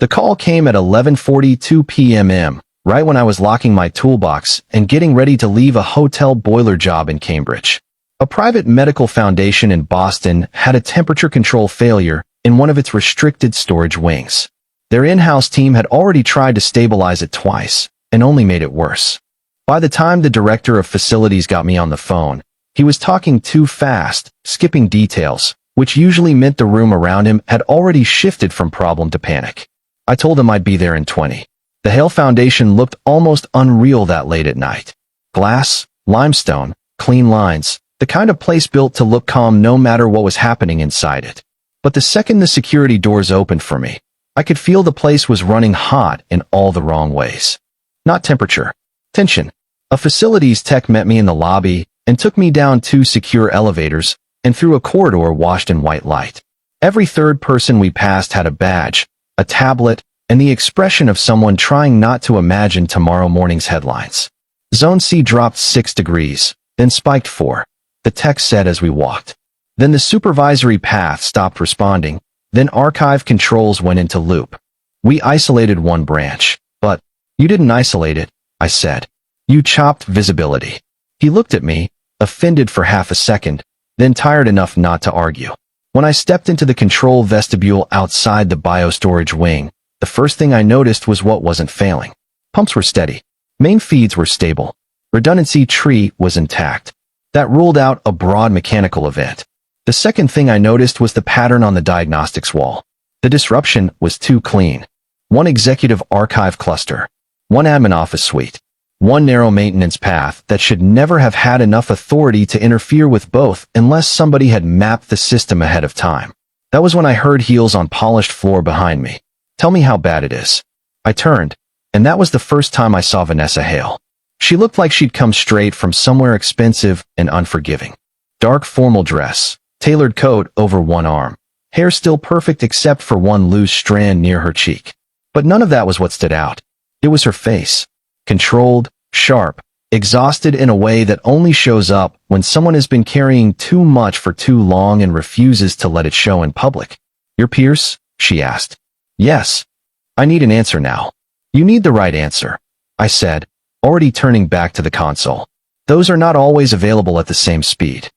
The call came at 11:42 p.m., right when I was locking my toolbox and getting ready to leave a hotel boiler job in Cambridge. A private medical foundation in Boston had a temperature control failure in one of its restricted storage wings. Their in-house team had already tried to stabilize it twice, and only made it worse. By the time the director of facilities got me on the phone, he was talking too fast, skipping details, which usually meant the room around him had already shifted from problem to panic. I told him I'd be there in 20. The Hale Foundation looked almost unreal that late at night. Glass, limestone, clean lines, the kind of place built to look calm no matter what was happening inside it. But the second the security doors opened for me, I could feel the place was running hot in all the wrong ways. Not temperature. Tension. A facilities tech met me in the lobby and took me down 2 secure elevators and through a corridor washed in white light. Every third person we passed had a badge, a tablet, and the expression of someone trying not to imagine tomorrow morning's headlines. Zone C dropped 6 degrees, then spiked 4, the tech said as we walked. Then the supervisory path stopped responding, then archive controls went into loop. We isolated one branch, but you didn't isolate it, I said. You chopped visibility. He looked at me, offended for half a second, then tired enough not to argue. When I stepped into the control vestibule outside the biostorage wing, the first thing I noticed was what wasn't failing. Pumps were steady. Main feeds were stable. Redundancy tree was intact. That ruled out a broad mechanical event. The second thing I noticed was the pattern on the diagnostics wall. The disruption was too clean. One executive archive cluster. One admin office suite. One narrow maintenance path that should never have had enough authority to interfere with both unless somebody had mapped the system ahead of time. That was when I heard heels on polished floor behind me. Tell me how bad it is. I turned, and that was the first time I saw Vanessa Hale. She looked like she'd come straight from somewhere expensive and unforgiving. Dark formal dress, tailored coat over one arm, hair still perfect except for one loose strand near her cheek. But none of that was what stood out. It was her face. Controlled, sharp, exhausted in a way that only shows up when someone has been carrying too much for too long and refuses to let it show in public. You're Pierce? She asked. Yes. I need an answer now. You need the right answer, I said, already turning back to the console. Those are not always available at the same speed.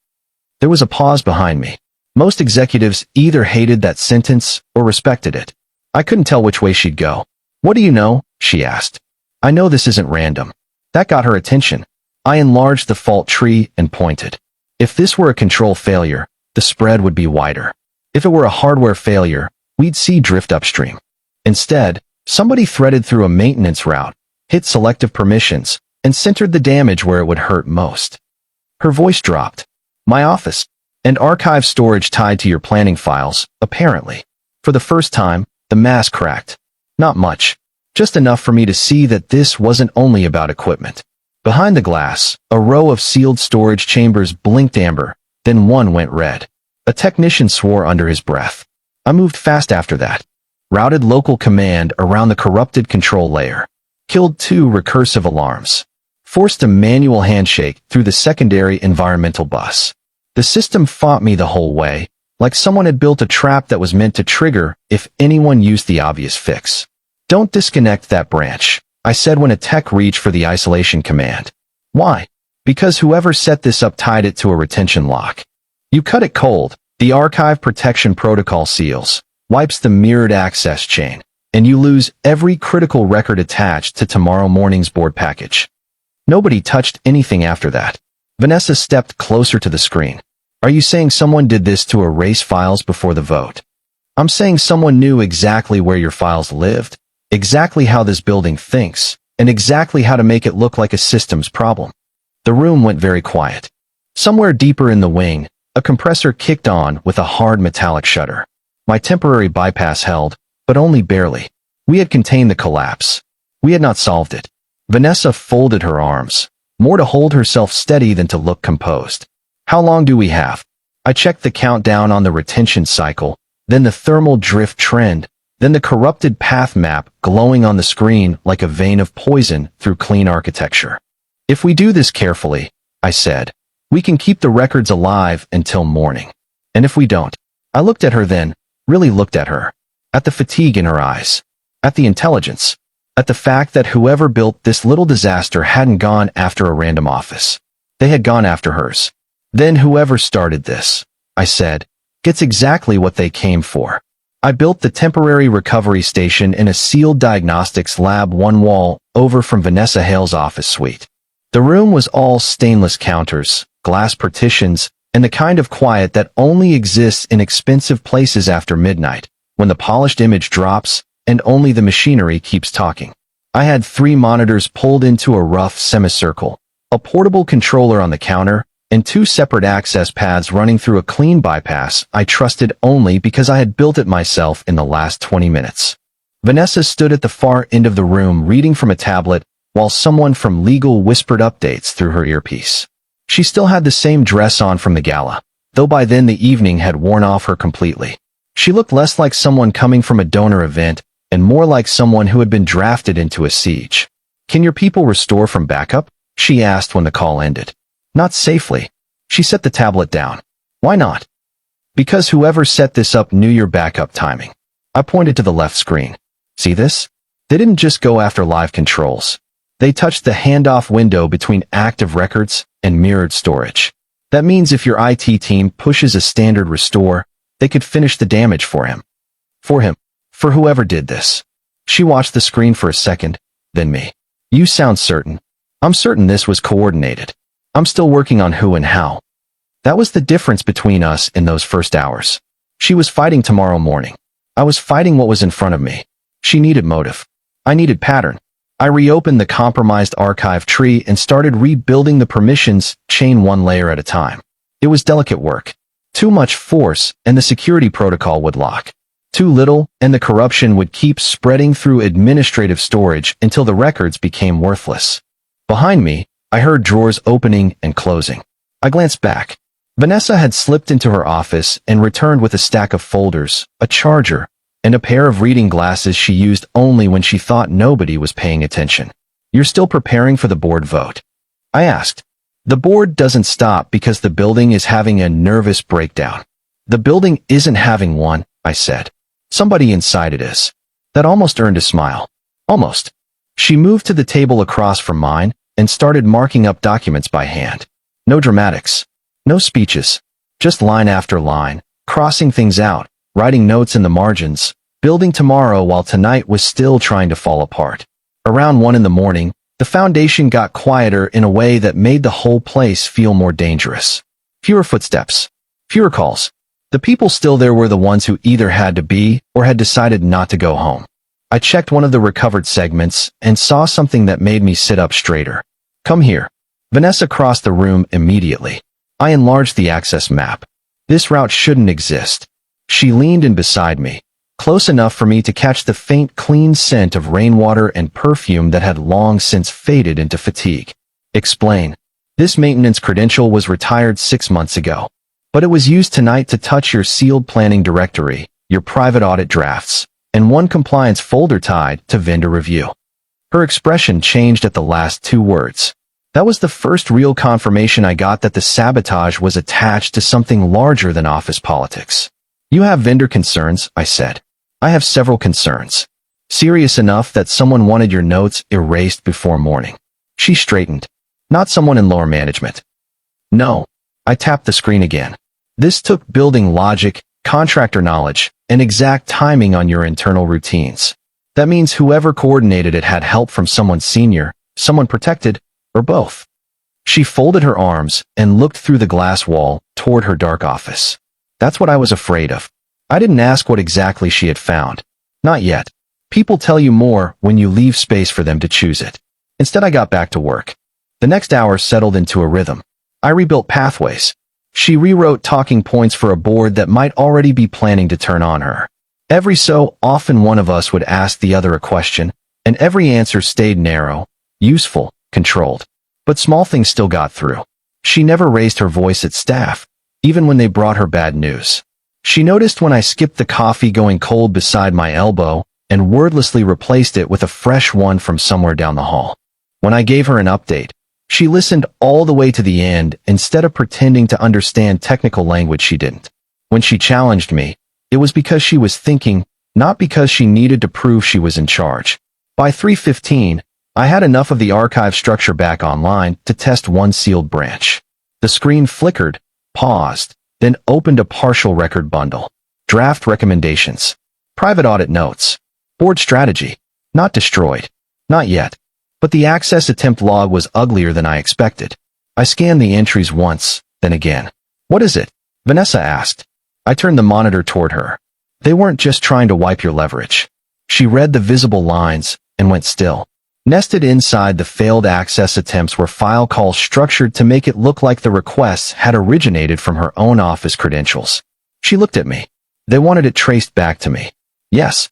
There was a pause behind me. Most executives either hated that sentence or respected it. I couldn't tell which way she'd go. What do you know? She asked. I know this isn't random. That got her attention. I enlarged the fault tree and pointed. If this were a control failure, the spread would be wider. If it were a hardware failure, we'd see drift upstream. Instead, somebody threaded through a maintenance route, hit selective permissions, and centered the damage where it would hurt most. Her voice dropped. My office. And archive storage tied to your planning files, apparently. For the first time, the mask cracked. Not much. Just enough for me to see that this wasn't only about equipment. Behind the glass, a row of sealed storage chambers blinked amber, then one went red. A technician swore under his breath. I moved fast after that. Routed local command around the corrupted control layer. Killed 2 recursive alarms. Forced a manual handshake through the secondary environmental bus. The system fought me the whole way, like someone had built a trap that was meant to trigger if anyone used the obvious fix. Don't disconnect that branch, I said when a tech reached for the isolation command. Why? Because whoever set this up tied it to a retention lock. You cut it cold, the archive protection protocol seals, wipes the mirrored access chain, and you lose every critical record attached to tomorrow morning's board package. Nobody touched anything after that. Vanessa stepped closer to the screen. Are you saying someone did this to erase files before the vote? I'm saying someone knew exactly where your files lived, exactly how this building thinks, and exactly how to make it look like a systems problem. The room went very quiet. Somewhere deeper in the wing, a compressor kicked on with a hard metallic shutter. My temporary bypass held, but only barely. We had contained the collapse. We had not solved it. Vanessa folded her arms, more to hold herself steady than to look composed. How long do we have? I checked the countdown on the retention cycle, then the thermal drift trend, then the corrupted path map glowing on the screen like a vein of poison through clean architecture. If we do this carefully, I said, we can keep the records alive until morning. And if we don't? I looked at her then, really looked at her, at the fatigue in her eyes. At the intelligence. At the fact that whoever built this little disaster hadn't gone after a random office. They had gone after hers. Then whoever started this, I said, gets exactly what they came for. I built the temporary recovery station in a sealed diagnostics lab one wall over from Vanessa Hale's office suite. The room was all stainless counters, glass partitions, and the kind of quiet that only exists in expensive places after midnight, when the polished image drops and only the machinery keeps talking. I had 3 monitors pulled into a rough semicircle, a portable controller on the counter, and 2 separate access paths running through a clean bypass I trusted only because I had built it myself in the last 20 minutes. Vanessa stood at the far end of the room reading from a tablet while someone from legal whispered updates through her earpiece. She still had the same dress on from the gala, though by then the evening had worn off her completely. She looked less like someone coming from a donor event and more like someone who had been drafted into a siege. "Can your people restore from backup?" she asked when the call ended. "Not safely." She set the tablet down. "Why not?" "Because whoever set this up knew your backup timing." I pointed to the left screen. "See this? They didn't just go after live controls. They touched the handoff window between active records and mirrored storage. That means if your IT team pushes a standard restore, they could finish the damage for him. For whoever did this." She watched the screen for a second, then me. "You sound certain." "I'm certain this was coordinated. I'm still working on who and how." That was the difference between us in those first hours. She was fighting tomorrow morning. I was fighting what was in front of me. She needed motive. I needed pattern. I reopened the compromised archive tree and started rebuilding the permissions chain one layer at a time. It was delicate work. Too much force and the security protocol would lock. Too little and the corruption would keep spreading through administrative storage until the records became worthless. Behind me, I heard drawers opening and closing. I glanced back. Vanessa had slipped into her office and returned with a stack of folders, a charger, and a pair of reading glasses she used only when she thought nobody was paying attention. "You're still preparing for the board vote?" I asked. "The board doesn't stop because the building is having a nervous breakdown." "The building isn't having one," I said. "Somebody inside it is." That almost earned a smile. Almost. She moved to the table across from mine and started marking up documents by hand. No dramatics. No speeches. Just line after line, crossing things out, writing notes in the margins, building tomorrow while tonight was still trying to fall apart. Around 1 in the morning, the foundation got quieter in a way that made the whole place feel more dangerous. Fewer footsteps. Fewer calls. The people still there were the ones who either had to be or had decided not to go home. I checked one of the recovered segments and saw something that made me sit up straighter. "Come here." Vanessa crossed the room immediately. I enlarged the access map. "This route shouldn't exist." She leaned in beside me, close enough for me to catch the faint, clean scent of rainwater and perfume that had long since faded into fatigue. "Explain." "This maintenance credential was retired 6 months ago. But it was used tonight to touch your sealed planning directory, your private audit drafts, and one compliance folder tied to vendor review." Her expression changed at the last 2 words. That was the first real confirmation I got that the sabotage was attached to something larger than office politics. "You have vendor concerns," I said. "I have several concerns. Serious enough that someone wanted your notes erased before morning." She straightened. "Not someone in lower management." "No." I tapped the screen again. "This took building logic, contractor knowledge, and exact timing on your internal routines. That means whoever coordinated it had help from someone senior, someone protected, or both." She folded her arms and looked through the glass wall toward her dark office. That's what I was afraid of. I didn't ask what exactly she had found. Not yet. People tell you more when you leave space for them to choose it. Instead, I got back to work. The next hour settled into a rhythm. I rebuilt pathways. She rewrote talking points for a board that might already be planning to turn on her. Every so often one of us would ask the other a question, and every answer stayed narrow, useful, controlled. But small things still got through. She never raised her voice at staff, even when they brought her bad news. She noticed when I skipped the coffee going cold beside my elbow and wordlessly replaced it with a fresh one from somewhere down the hall. When I gave her an update, she listened all the way to the end instead of pretending to understand technical language she didn't. When she challenged me, it was because she was thinking, not because she needed to prove she was in charge. By 3:15, I had enough of the archive structure back online to test one sealed branch. The screen flickered, paused, then opened a partial record bundle. Draft recommendations. Private audit notes. Board strategy. Not destroyed. Not yet. But the access attempt log was uglier than I expected. I scanned the entries once, then again. What is it? Vanessa asked. I turned the monitor toward her. They weren't just trying to wipe your leverage. She read the visible lines and went still. Nested inside the failed access attempts were file calls structured to make it look like the requests had originated from her own office credentials. She looked at me. They wanted it traced back to me. Yes.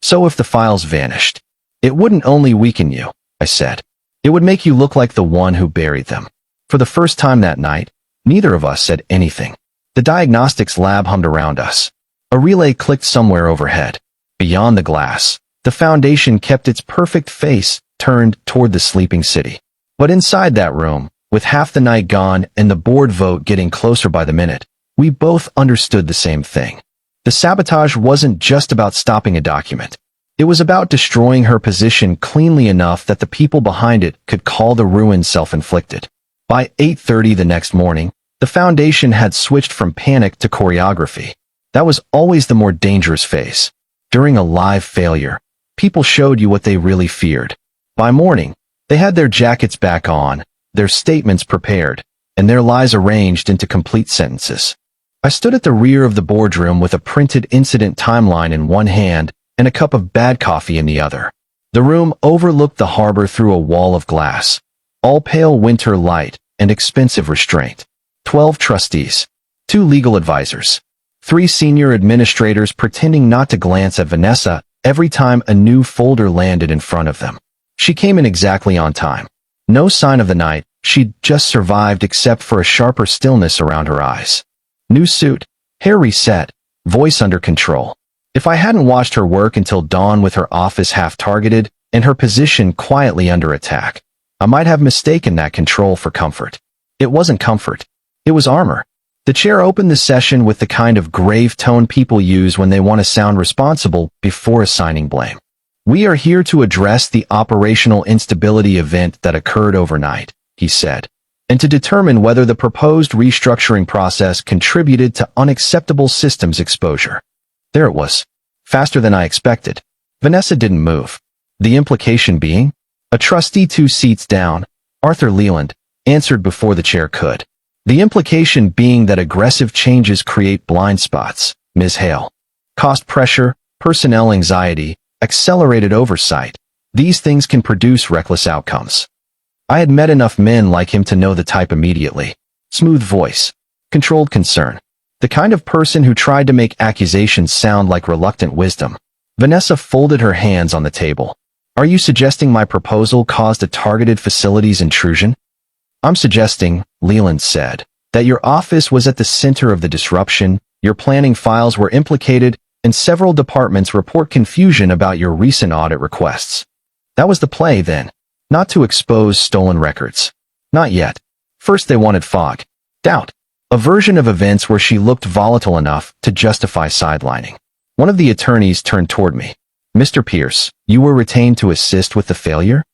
So if the files vanished, it wouldn't only weaken you, I said. It would make you look like the one who buried them. For the first time that night, neither of us said anything. The diagnostics lab hummed around us. A relay clicked somewhere overhead. Beyond the glass, the Foundation kept its perfect face turned toward the sleeping city. But inside that room, with half the night gone and the board vote getting closer by the minute, we both understood the same thing. The sabotage wasn't just about stopping a document. It was about destroying her position cleanly enough that the people behind it could call the ruin self-inflicted. By 8:30 the next morning, the Foundation had switched from panic to choreography. That was always the more dangerous phase. During a live failure, people showed you what they really feared. By morning, they had their jackets back on, their statements prepared, and their lies arranged into complete sentences. I stood at the rear of the boardroom with a printed incident timeline in one hand and a cup of bad coffee in the other. The room overlooked the harbor through a wall of glass, all pale winter light and expensive restraint. 12 trustees, 2 legal advisors, 3 senior administrators pretending not to glance at Vanessa every time a new folder landed in front of them. She came in exactly on time. No sign of the night, she'd just survived except for a sharper stillness around her eyes. New suit, hair reset, voice under control. If I hadn't watched her work until dawn with her office half-targeted and her position quietly under attack, I might have mistaken that control for comfort. It wasn't comfort. It was armor. The chair opened the session with the kind of grave tone people use when they want to sound responsible before assigning blame. We are here to address the operational instability event that occurred overnight, he said, and to determine whether the proposed restructuring process contributed to unacceptable systems exposure. There it was. Faster than I expected. Vanessa didn't move. The implication being, a trustee 2 seats down, Arthur Leland, answered before the chair could. The implication being that aggressive changes create blind spots, Ms. Hale. Cost pressure, personnel anxiety, accelerated oversight. These things can produce reckless outcomes. I had met enough men like him to know the type immediately. Smooth voice. Controlled concern. The kind of person who tried to make accusations sound like reluctant wisdom. Vanessa folded her hands on the table. Are you suggesting my proposal caused a targeted facilities intrusion? I'm suggesting, Leland said, that your office was at the center of the disruption, your planning files were implicated, and several departments report confusion about your recent audit requests. That was the play then. Not to expose stolen records. Not yet. First they wanted fog. Doubt. A version of events where she looked volatile enough to justify sidelining. One of the attorneys turned toward me. Mr. Pierce, you were retained to assist with the failure?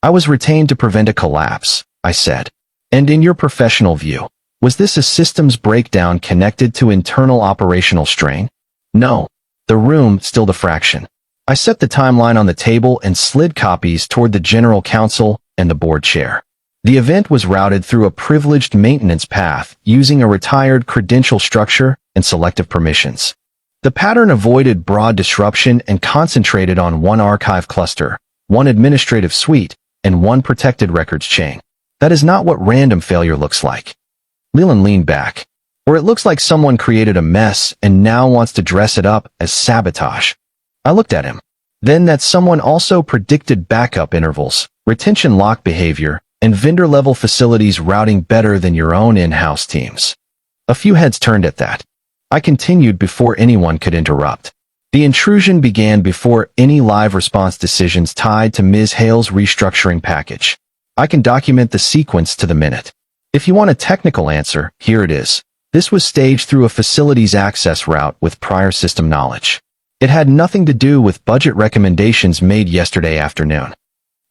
I was retained to prevent a collapse, I said. And in your professional view, was this a systems breakdown connected to internal operational strain? No. The room stilled a fraction. I set the timeline on the table and slid copies toward the general counsel and the board chair. The event was routed through a privileged maintenance path using a retired credential structure and selective permissions. The pattern avoided broad disruption and concentrated on one archive cluster, one administrative suite, and one protected records chain. That is not what random failure looks like. Leland leaned back. Or it looks like someone created a mess and now wants to dress it up as sabotage. I looked at him. Then that someone also predicted backup intervals, retention lock behavior, and vendor-level facilities routing better than your own in-house teams. A few heads turned at that. I continued before anyone could interrupt. The intrusion began before any live response decisions tied to Ms. Hale's restructuring package. I can document the sequence to the minute. If you want a technical answer, here it is. This was staged through a facilities access route with prior system knowledge. It had nothing to do with budget recommendations made yesterday afternoon.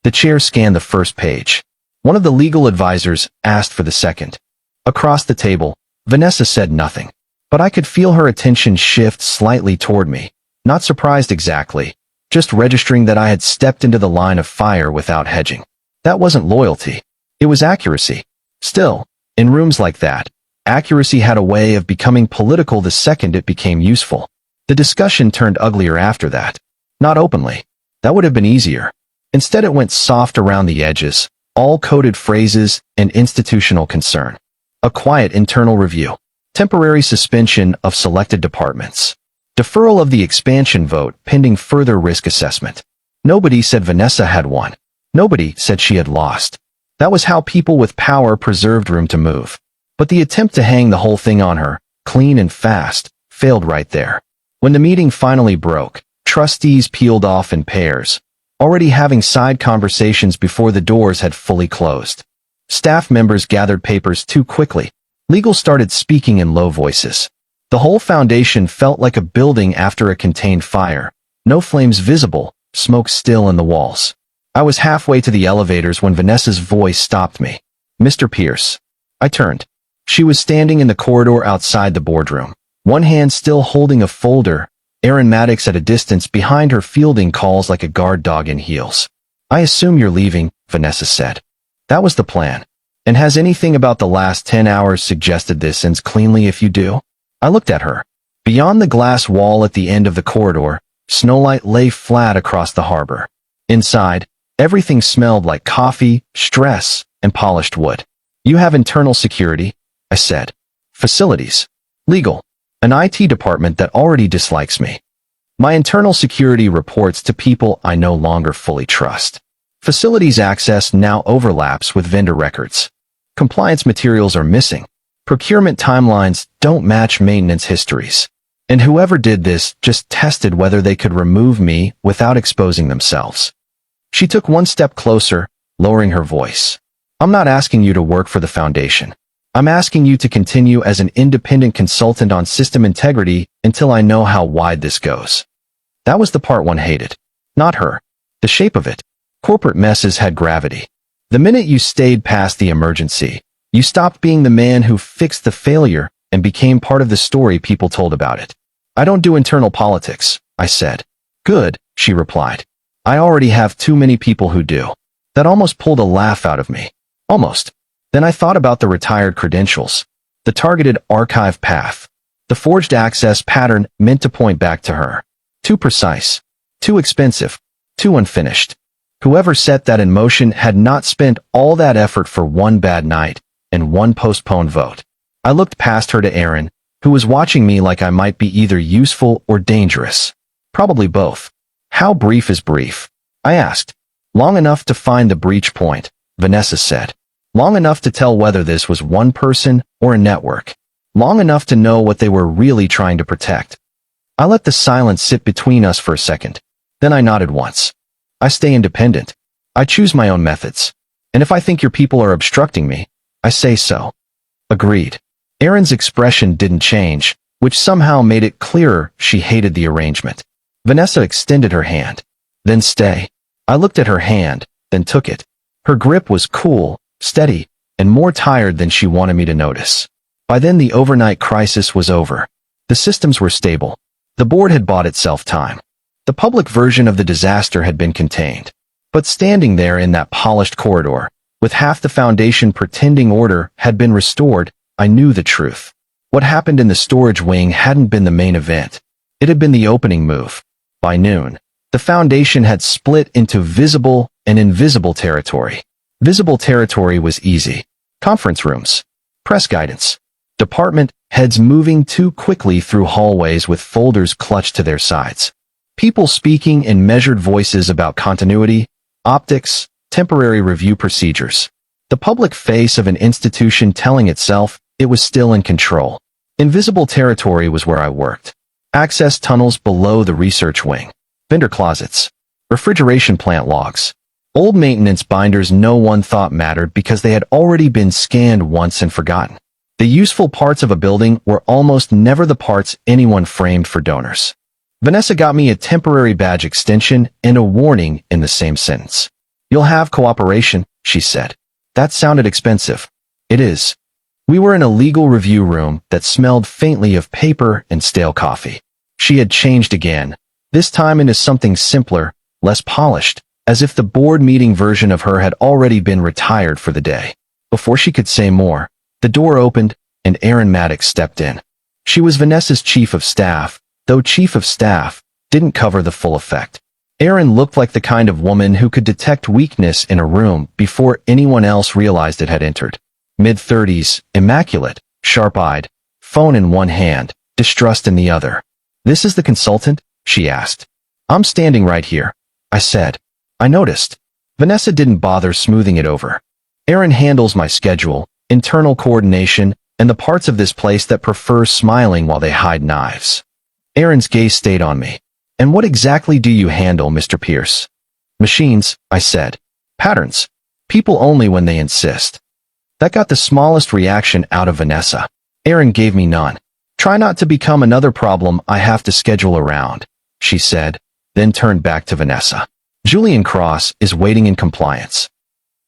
The chair scanned the first page. One of the legal advisors asked for the second. Across the table, Vanessa said nothing, but I could feel her attention shift slightly toward me. Not surprised exactly, just registering that I had stepped into the line of fire without hedging. That wasn't loyalty. It was accuracy. Still, in rooms like that, accuracy had a way of becoming political the second it became useful. The discussion turned uglier after that. Not openly. That would have been easier. Instead it went soft around the edges, all coded phrases and institutional concern. A quiet internal review. Temporary suspension of selected departments. Deferral of the expansion vote pending further risk assessment. Nobody said Vanessa had won. Nobody said she had lost. That was how people with power preserved room to move. But the attempt to hang the whole thing on her, clean and fast, failed right there. When the meeting finally broke, trustees peeled off in pairs, already having side conversations before the doors had fully closed. Staff members gathered papers too quickly. Legal started speaking in low voices. The whole foundation felt like a building after a contained fire. No flames visible, smoke still in the walls. I was halfway to the elevators when Vanessa's voice stopped me. Mr. Pierce. I turned. She was standing in the corridor outside the boardroom, one hand still holding a folder, Aaron Maddox at a distance behind her fielding calls like a guard dog in heels. I assume you're leaving, Vanessa said. That was the plan. And has anything about the last 10 hours suggested this ends cleanly if you do? I looked at her. Beyond the glass wall at the end of the corridor, snowlight lay flat across the harbor. Inside, everything smelled like coffee, stress, and polished wood. You have internal security, I said. Facilities. Legal. An IT department that already dislikes me. My internal security reports to people I no longer fully trust. Facilities access now overlaps with vendor records. Compliance materials are missing. Procurement timelines don't match maintenance histories. And whoever did this just tested whether they could remove me without exposing themselves. She took one step closer, lowering her voice. I'm not asking you to work for the foundation. I'm asking you to continue as an independent consultant on system integrity until I know how wide this goes. That was the part one hated. Not her. The shape of it. Corporate messes had gravity. The minute you stayed past the emergency, you stopped being the man who fixed the failure and became part of the story people told about it. I don't do internal politics, I said. Good, she replied. I already have too many people who do. That almost pulled a laugh out of me. Almost. Then I thought about the retired credentials, the targeted archive path, the forged access pattern meant to point back to her. Too precise, too expensive, too unfinished. Whoever set that in motion had not spent all that effort for one bad night and one postponed vote. I looked past her to Aaron, who was watching me like I might be either useful or dangerous. Probably both. How brief is brief? I asked. Long enough to find the breach point, Vanessa said. Long enough to tell whether this was one person or a network. Long enough to know what they were really trying to protect. I let the silence sit between us for a second. Then I nodded once. I stay independent. I choose my own methods. And if I think your people are obstructing me, I say so. Agreed. Aaron's expression didn't change, which somehow made it clearer she hated the arrangement. Vanessa extended her hand. Then stay. I looked at her hand, then took it. Her grip was cool, steady, and more tired than she wanted me to notice. By then the overnight crisis was over. The systems were stable. The board had bought itself time. The public version of the disaster had been contained. But standing there in that polished corridor, with half the foundation pretending order had been restored, I knew the truth. What happened in the storage wing hadn't been the main event. It had been the opening move. By noon, the foundation had split into visible and invisible territory. Visible territory was easy. Conference rooms. Press guidance. Department heads moving too quickly through hallways with folders clutched to their sides. People speaking in measured voices about continuity, optics, temporary review procedures. The public face of an institution telling itself it was still in control. Invisible territory was where I worked. Access tunnels below the research wing. Vendor closets. Refrigeration plant logs. Old maintenance binders no one thought mattered because they had already been scanned once and forgotten. The useful parts of a building were almost never the parts anyone framed for donors. Vanessa got me a temporary badge extension and a warning in the same sentence. You'll have cooperation, she said. That sounded expensive. It is. We were in a legal review room that smelled faintly of paper and stale coffee. She had changed again, this time into something simpler, less polished, as if the board meeting version of her had already been retired for the day. Before she could say more, the door opened and Erin Maddox stepped in. She was Vanessa's chief of staff, though chief of staff didn't cover the full effect. Erin looked like the kind of woman who could detect weakness in a room before anyone else realized it had entered. Mid-30s, immaculate, sharp-eyed, phone in one hand, distrust in the other. This is the consultant? She asked. I'm standing right here, I said. I noticed. Vanessa didn't bother smoothing it over. Erin handles my schedule, internal coordination, and the parts of this place that prefer smiling while they hide knives. Erin's gaze stayed on me. And what exactly do you handle, Mr. Pierce? Machines, I said. Patterns. People only when they insist. That got the smallest reaction out of Vanessa. Erin gave me none. Try not to become another problem I have to schedule around, she said, then turned back to Vanessa. Julian Cross is waiting in compliance.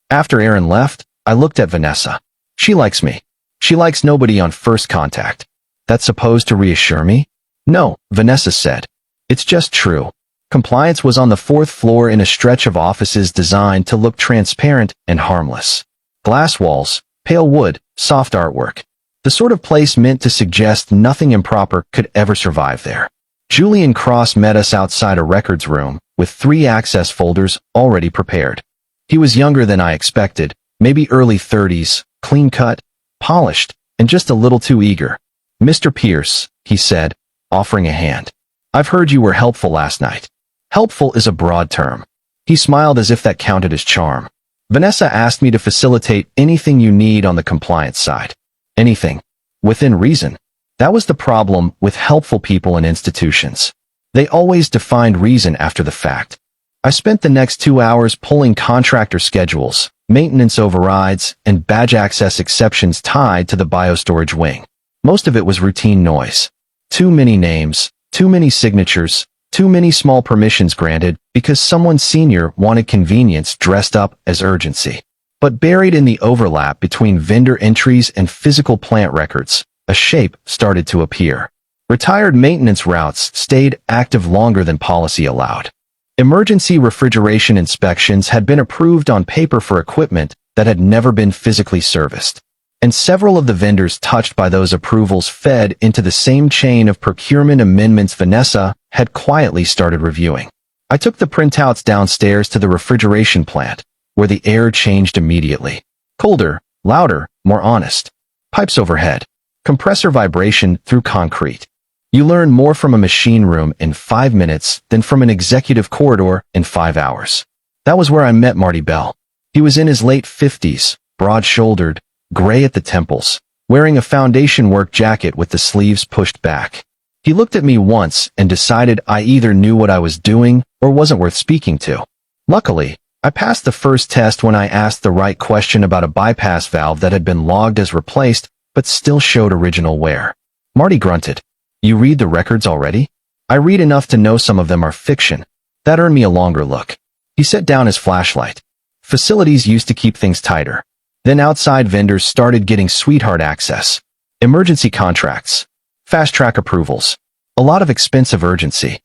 After Erin left, I looked at Vanessa. She likes me. She likes nobody on first contact. That's supposed to reassure me? No, Vanessa said. It's just true. Compliance was on the 4th floor in a stretch of offices designed to look transparent and harmless. Glass walls, pale wood, soft artwork. The sort of place meant to suggest nothing improper could ever survive there. Julian Cross met us outside a records room, with 3 access folders already prepared. He was younger than I expected, maybe early 30s, clean-cut, polished, and just a little too eager. Mr. Pierce, he said, offering a hand. I've heard you were helpful last night. Helpful is a broad term. He smiled as if that counted as charm. Vanessa asked me to facilitate anything you need on the compliance side. Anything. Within reason. That was the problem with helpful people and institutions. They always defined reason after the fact. I spent the next 2 hours pulling contractor schedules, maintenance overrides, and badge access exceptions tied to the biostorage wing. Most of it was routine noise. Too many names, too many signatures, too many small permissions granted because someone senior wanted convenience dressed up as urgency. But buried in the overlap between vendor entries and physical plant records, a shape started to appear. Retired maintenance routes stayed active longer than policy allowed. Emergency refrigeration inspections had been approved on paper for equipment that had never been physically serviced. And several of the vendors touched by those approvals fed into the same chain of procurement amendments Vanessa had quietly started reviewing. I took the printouts downstairs to the refrigeration plant, where the air changed immediately. Colder, louder, more honest. Pipes overhead. Compressor vibration through concrete. You learn more from a machine room in 5 minutes than from an executive corridor in 5 hours. That was where I met Marty Bell. He was in his late 50s, broad-shouldered, gray at the temples, wearing a foundation work jacket with the sleeves pushed back. He looked at me once and decided I either knew what I was doing or wasn't worth speaking to. Luckily, I passed the first test when I asked the right question about a bypass valve that had been logged as replaced but still showed original wear. Marty grunted. You read the records already? I read enough to know some of them are fiction. That earned me a longer look. He set down his flashlight. Facilities used to keep things tighter. Then outside vendors started getting sweetheart access. Emergency contracts. Fast-track approvals. A lot of expensive urgency.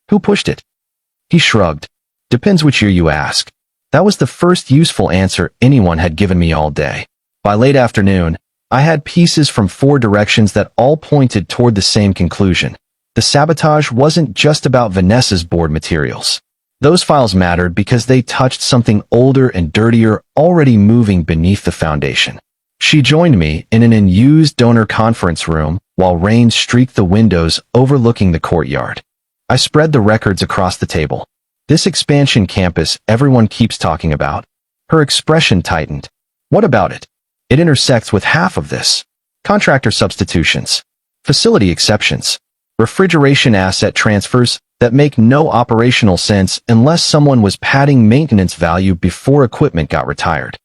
Who pushed it? He shrugged. Depends which year you ask. That was the first useful answer anyone had given me all day. By late afternoon, I had pieces from 4 directions that all pointed toward the same conclusion. The sabotage wasn't just about Vanessa's board materials. Those files mattered because they touched something older and dirtier already moving beneath the foundation. She joined me in an unused donor conference room while rain streaked the windows overlooking the courtyard. I spread the records across the table. This expansion campus everyone keeps talking about. Her expression tightened. What about it? It intersects with half of this. Contractor substitutions. Facility exceptions. Refrigeration asset transfers that make no operational sense unless someone was padding maintenance value before equipment got retired.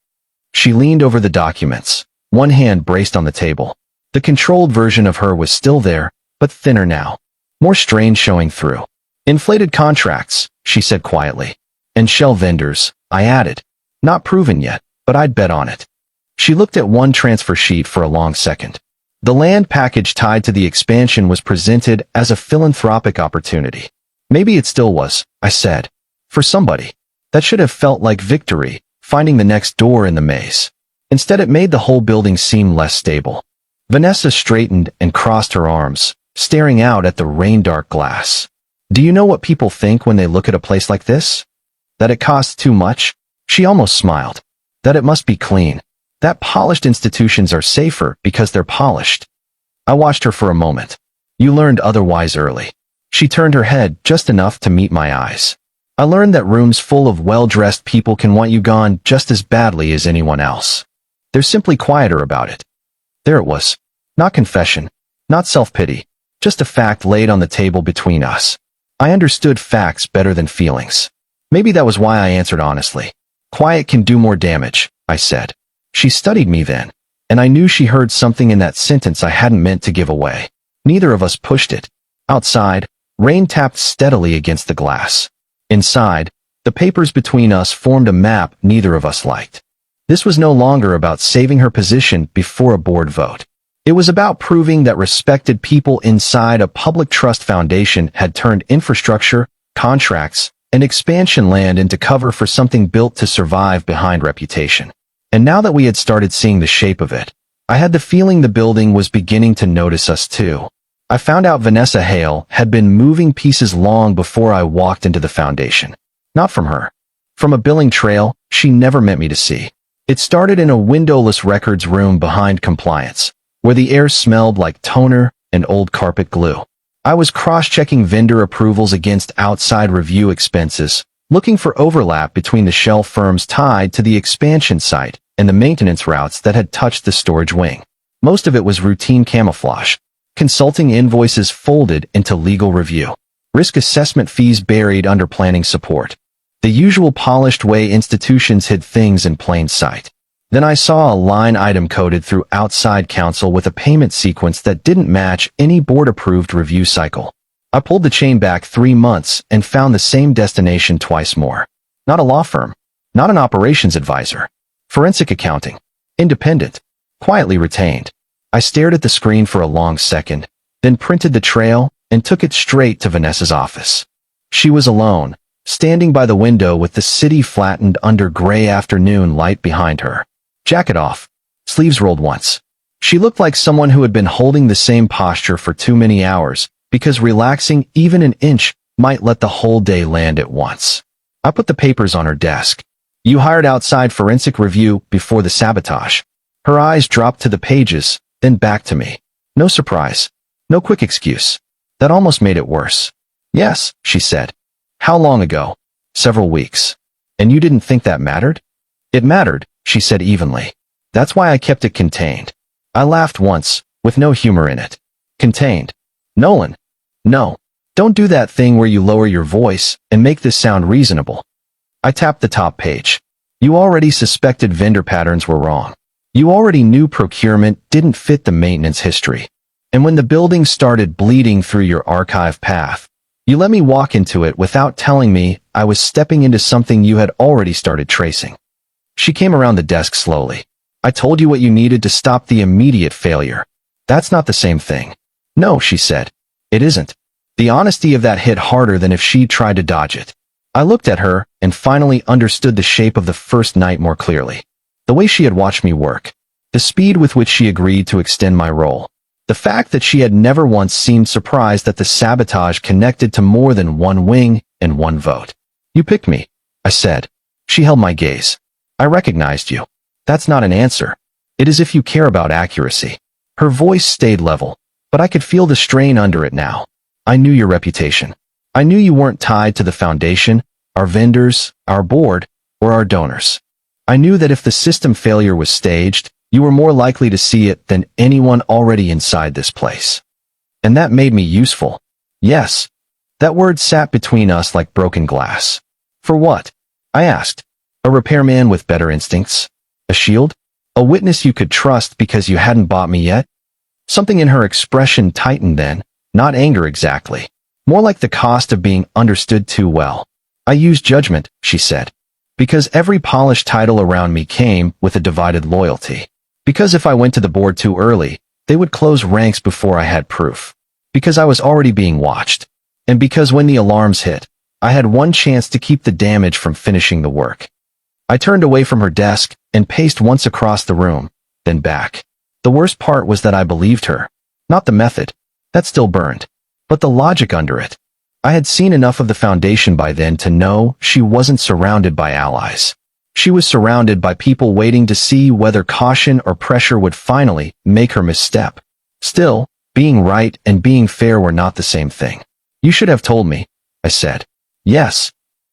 She leaned over the documents, one hand braced on the table. The controlled version of her was still there, but thinner now. more strain showing through. Inflated contracts, she said quietly. And shell vendors, I added. Not proven yet, but I'd bet on it. She looked at one transfer sheet for a long second. The land package tied to the expansion was presented as a philanthropic opportunity. Maybe it still was, I said. For somebody. That should have felt like victory, finding the next door in the maze. Instead, it made the whole building seem less stable. Vanessa straightened and crossed her arms, staring out at the rain-dark glass. Do you know what people think when they look at a place like this? That it costs too much? She almost smiled. That it must be clean. That polished institutions are safer because they're polished. I watched her for a moment. You learned otherwise early. She turned her head just enough to meet my eyes. I learned that rooms full of well-dressed people can want you gone just as badly as anyone else. They're simply quieter about it. There it was. Not confession, not self-pity, just a fact laid on the table between us. I understood facts better than feelings. Maybe that was why I answered honestly. Quiet can do more damage, I said. She studied me then, and I knew she heard something in that sentence I hadn't meant to give away. Neither of us pushed it. Outside, rain tapped steadily against the glass. Inside, the papers between us formed a map neither of us liked. This was no longer about saving her position before a board vote. It was about proving that respected people inside a public trust foundation had turned infrastructure, contracts, and expansion land into cover for something built to survive behind reputation. And now that we had started seeing the shape of it, I had the feeling the building was beginning to notice us too. I found out Vanessa Hale had been moving pieces long before I walked into the foundation. Not from her. From a billing trail she never meant me to see. It started in a windowless records room behind compliance, where the air smelled like toner and old carpet glue. I was cross-checking vendor approvals against outside review expenses, looking for overlap between the shell firms tied to the expansion site and the maintenance routes that had touched the storage wing. Most of it was routine camouflage. Consulting invoices folded into legal review. Risk assessment fees buried under planning support. The usual polished way institutions hid things in plain sight. Then I saw a line item coded through outside counsel with a payment sequence that didn't match any board-approved review cycle. I pulled the chain back 3 months and found the same destination twice more. Not a law firm. Not an operations advisor. Forensic accounting. Independent. Quietly retained. I stared at the screen for a long second, then printed the trail and took it straight to Vanessa's office. She was alone, standing by the window with the city flattened under gray afternoon light behind her. Jacket off. Sleeves rolled once. She looked like someone who had been holding the same posture for too many hours, because relaxing even an inch might let the whole day land at once. I put the papers on her desk. You hired outside forensic review before the sabotage. Her eyes dropped to the pages, then back to me. No surprise. No quick excuse. That almost made it worse. Yes, she said. How long ago? Several weeks. And you didn't think that mattered? It mattered, she said evenly. That's why I kept it contained. I laughed once, with no humor in it. Contained. Nolan. No. Don't do that thing where you lower your voice and make this sound reasonable. I tapped the top page. You already suspected vendor patterns were wrong. You already knew procurement didn't fit the maintenance history. And when the building started bleeding through your archive path, you let me walk into it without telling me I was stepping into something you had already started tracing. She came around the desk slowly. I told you what you needed to stop the immediate failure. That's not the same thing. No, she said. It isn't. The honesty of that hit harder than if she tried to dodge it. I looked at her and finally understood the shape of the first night more clearly. The way she had watched me work. The speed with which she agreed to extend my role. The fact that she had never once seemed surprised that the sabotage connected to more than one wing and one vote. You picked me, I said. She held my gaze. I recognized you. That's not an answer. It is if you care about accuracy. Her voice stayed level, but I could feel the strain under it now. I knew your reputation. I knew you weren't tied to the foundation, our vendors, our board, or our donors. I knew that if the system failure was staged, you were more likely to see it than anyone already inside this place. And that made me useful. Yes. That word sat between us like broken glass. For what? I asked. A repairman with better instincts? A shield? A witness you could trust because you hadn't bought me yet? Something in her expression tightened then, not anger exactly, More like the cost of being understood too well. I use judgment, she said. Because every polished title around me came with a divided loyalty. Because if I went to the board too early, they would close ranks before I had proof. Because I was already being watched. And because when the alarms hit, I had one chance to keep the damage from finishing the work. I turned away from her desk and paced once across the room, then back. The worst part was that I believed her. Not the method. That still burned. But the logic under it. I had seen enough of the Foundation by then to know she wasn't surrounded by allies. She was surrounded by people waiting to see whether caution or pressure would finally make her misstep. Still, being right and being fair were not the same thing. You should have told me, I said. Yes.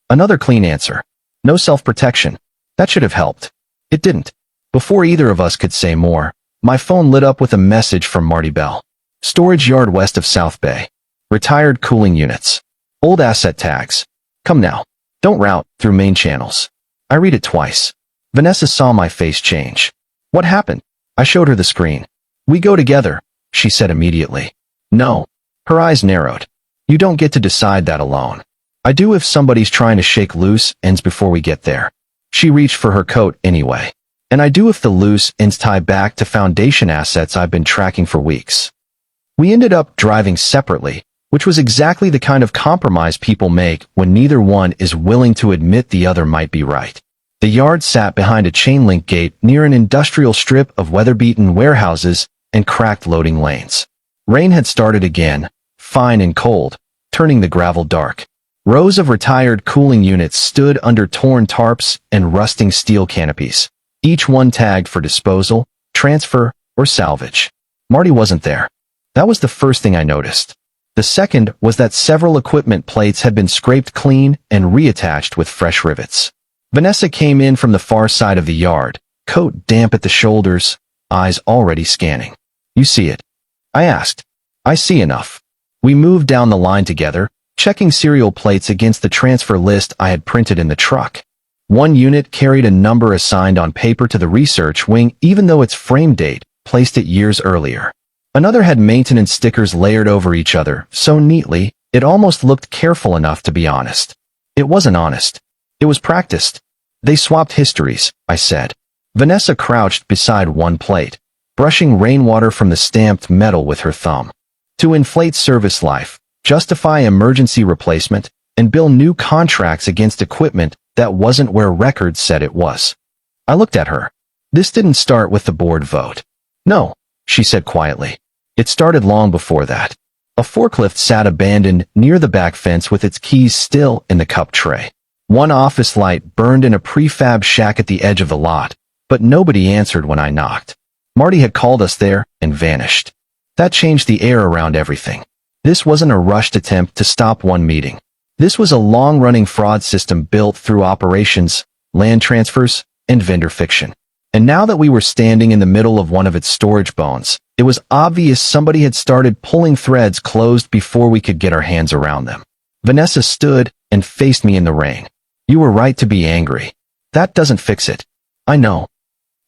Another clean answer. No self-protection. That should have helped. It didn't. Before either of us could say more, my phone lit up with a message from Marty Bell. Storage yard west of South Bay. Retired cooling units. Old asset tags. Come now. Don't route through main channels. I read it twice. Vanessa saw my face change. What happened? I showed her the screen. We go together, she said immediately. No. Her eyes narrowed. You don't get to decide that alone. I do if somebody's trying to shake loose ends before we get there. She reached for her coat anyway. And I do if the loose ends tie back to Foundation assets I've been tracking for weeks. We ended up driving separately, which was exactly the kind of compromise people make when neither one is willing to admit the other might be right. The yard sat behind a chain-link gate near an industrial strip of weather-beaten warehouses and cracked loading lanes. Rain had started again, fine and cold, turning the gravel dark. Rows of retired cooling units stood under torn tarps and rusting steel canopies, each one tagged for disposal, transfer, or salvage. Marty wasn't there. That was the first thing I noticed. The second was that several equipment plates had been scraped clean and reattached with fresh rivets. Vanessa came in from the far side of the yard, coat damp at the shoulders, eyes already scanning. You see it? I asked. I see enough. We moved down the line together, checking serial plates against the transfer list I had printed in the truck. One unit carried a number assigned on paper to the research wing even though its frame date placed it years earlier. Another had maintenance stickers layered over each other, so neatly, it almost looked careful enough to be honest. It wasn't honest. It was practiced. They swapped histories, I said. Vanessa crouched beside one plate, brushing rainwater from the stamped metal with her thumb. To inflate service life, justify emergency replacement, and bill new contracts against equipment that wasn't where records said it was. I looked at her. This didn't start with the board vote. No, she said quietly. It started long before that. A forklift sat abandoned near the back fence with its keys still in the cup tray. One office light burned in a prefab shack at the edge of the lot, but nobody answered when I knocked. Marty had called us there and vanished. That changed the air around everything. This wasn't a rushed attempt to stop one meeting. This was a long-running fraud system built through operations, land transfers, and vendor fiction. And now that we were standing in the middle of one of its storage bones, it was obvious somebody had started pulling threads closed before we could get our hands around them. Vanessa stood and faced me in the rain. You were right to be angry. That doesn't fix it. I know.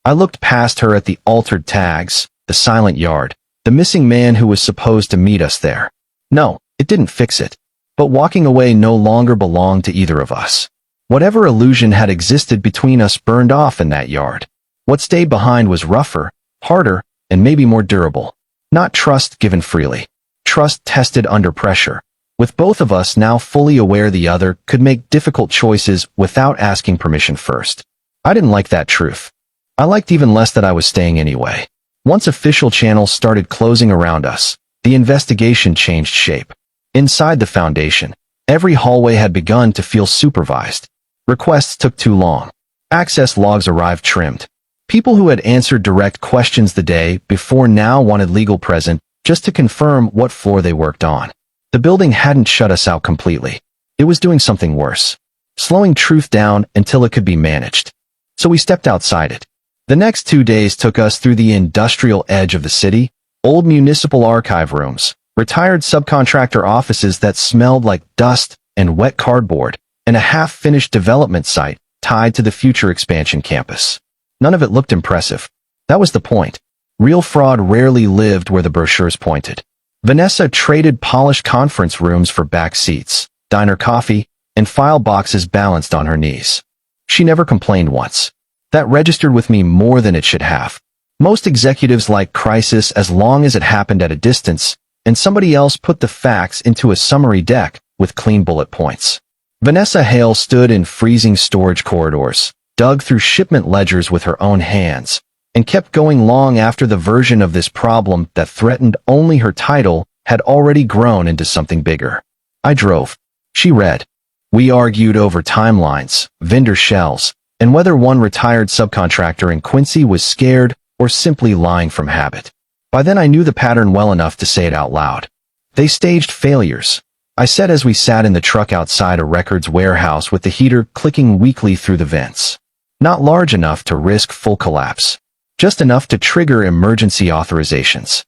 I looked past her at the altered tags, the silent yard, the missing man who was supposed to meet us there. No, it didn't fix it. But walking away no longer belonged to either of us. Whatever illusion had existed between us burned off in that yard. What stayed behind was rougher, harder, and maybe more durable. Not trust given freely. Trust tested under pressure. With both of us now fully aware the other could make difficult choices without asking permission first. I didn't like that truth. I liked even less that I was staying anyway. Once official channels started closing around us, the investigation changed shape. Inside the Foundation, every hallway had begun to feel supervised. Requests took too long. Access logs arrived trimmed. People who had answered direct questions the day before now wanted legal present just to confirm what floor they worked on. The building hadn't shut us out completely. It was doing something worse, slowing truth down until it could be managed. So we stepped outside it. The next 2 days took us through the industrial edge of the city, old municipal archive rooms, retired subcontractor offices that smelled like dust and wet cardboard, and a half-finished development site tied to the future expansion campus. None of it looked impressive. That was the point. Real fraud rarely lived where the brochures pointed. Vanessa traded polished conference rooms for back seats, diner coffee, and file boxes balanced on her knees. She never complained once. That registered with me more than it should have. Most executives like crisis as long as it happened at a distance, and somebody else put the facts into a summary deck with clean bullet points. Vanessa Hale stood in freezing storage corridors, dug through shipment ledgers with her own hands, and kept going long after the version of this problem that threatened only her title had already grown into something bigger. I drove. She read. We argued over timelines, vendor shells, and whether one retired subcontractor in Quincy was scared or simply lying from habit. By then I knew the pattern well enough to say it out loud. They staged failures, I said as we sat in the truck outside a records warehouse with the heater clicking weakly through the vents. Not large enough to risk full collapse. Just enough to trigger emergency authorizations.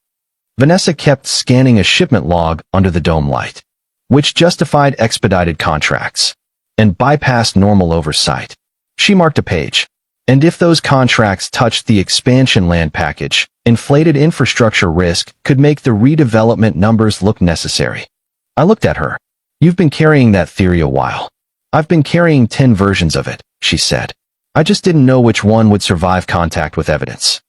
Vanessa kept scanning a shipment log under the dome light, which justified expedited contracts and bypassed normal oversight. She marked a page. And if those contracts touched the expansion land package, inflated infrastructure risk could make the redevelopment numbers look necessary. I looked at her. You've been carrying that theory a while. I've been carrying 10 versions of it, she said. I just didn't know which one would survive contact with evidence.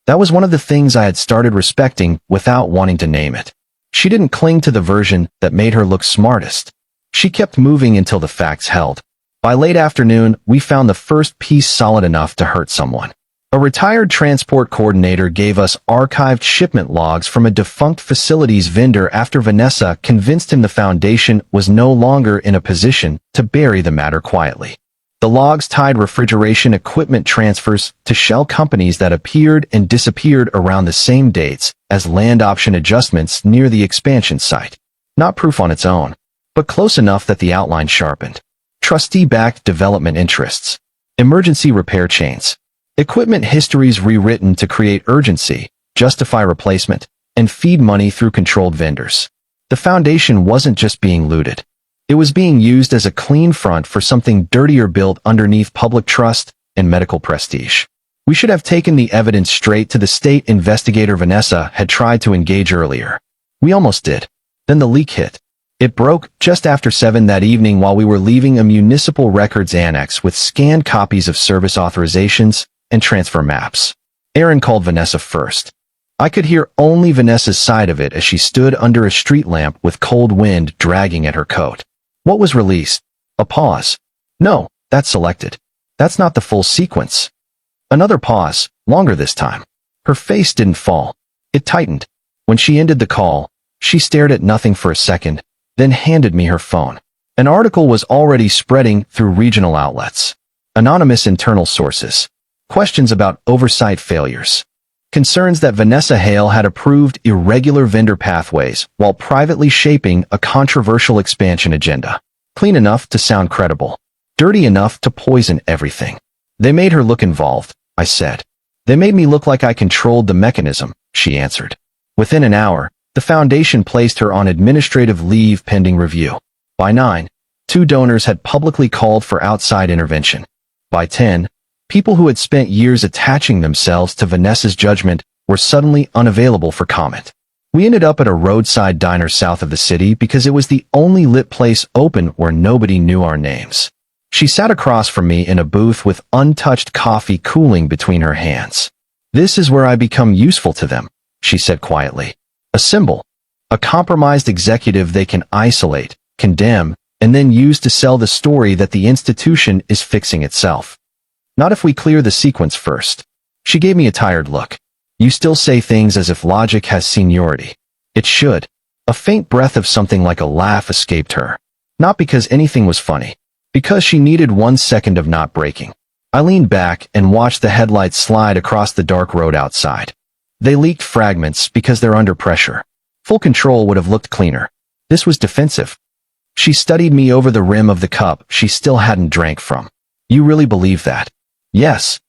That was one of the things I had started respecting without wanting to name it. She didn't cling to the version that made her look smartest. She kept moving until the facts held. By late afternoon, we found the first piece solid enough to hurt someone. A retired transport coordinator gave us archived shipment logs from a defunct facilities vendor after Vanessa convinced him the foundation was no longer in a position to bury the matter quietly. The logs tied refrigeration equipment transfers to shell companies that appeared and disappeared around the same dates as land option adjustments near the expansion site. Not proof on its own, but close enough that the outline sharpened. Trustee-backed development interests. Emergency repair chains. Equipment histories rewritten to create urgency, justify replacement, and feed money through controlled vendors. The foundation wasn't just being looted. It was being used as a clean front for something dirtier built underneath public trust and medical prestige. We should have taken the evidence straight to the state investigator Vanessa had tried to engage earlier. We almost did. Then the leak hit. It broke just after 7 that evening while we were leaving a municipal records annex with scanned copies of service authorizations and transfer maps. Aaron called Vanessa first. I could hear only Vanessa's side of it as she stood under a street lamp with cold wind dragging at her coat. What was released? A pause. No, that's selected. That's not the full sequence. Another pause, longer this time. Her face didn't fall. It tightened. When she ended the call, she stared at nothing for a second, then handed me her phone. An article was already spreading through regional outlets. Anonymous internal sources. Questions about oversight failures. Concerns that Vanessa Hale had approved irregular vendor pathways while privately shaping a controversial expansion agenda. Clean enough to sound credible. Dirty enough to poison everything. They made her look involved, I said. They made me look like I controlled the mechanism, she answered. Within an hour, the foundation placed her on administrative leave pending review. By 9, 2 donors had publicly called for outside intervention. By 10, people who had spent years attaching themselves to Vanessa's judgment were suddenly unavailable for comment. We ended up at a roadside diner south of the city because it was the only lit place open where nobody knew our names. She sat across from me in a booth with untouched coffee cooling between her hands. This is where I become useful to them, she said quietly. A symbol. A compromised executive they can isolate, condemn, and then use to sell the story that the institution is fixing itself. Not if we clear the sequence first. She gave me a tired look. You still say things as if logic has seniority. It should. A faint breath of something like a laugh escaped her. Not because anything was funny. Because she needed 1 second of not breaking. I leaned back and watched the headlights slide across the dark road outside. They leaked fragments because they're under pressure. Full control would have looked cleaner. This was defensive. She studied me over the rim of the cup she still hadn't drank from. You really believe that? Yes.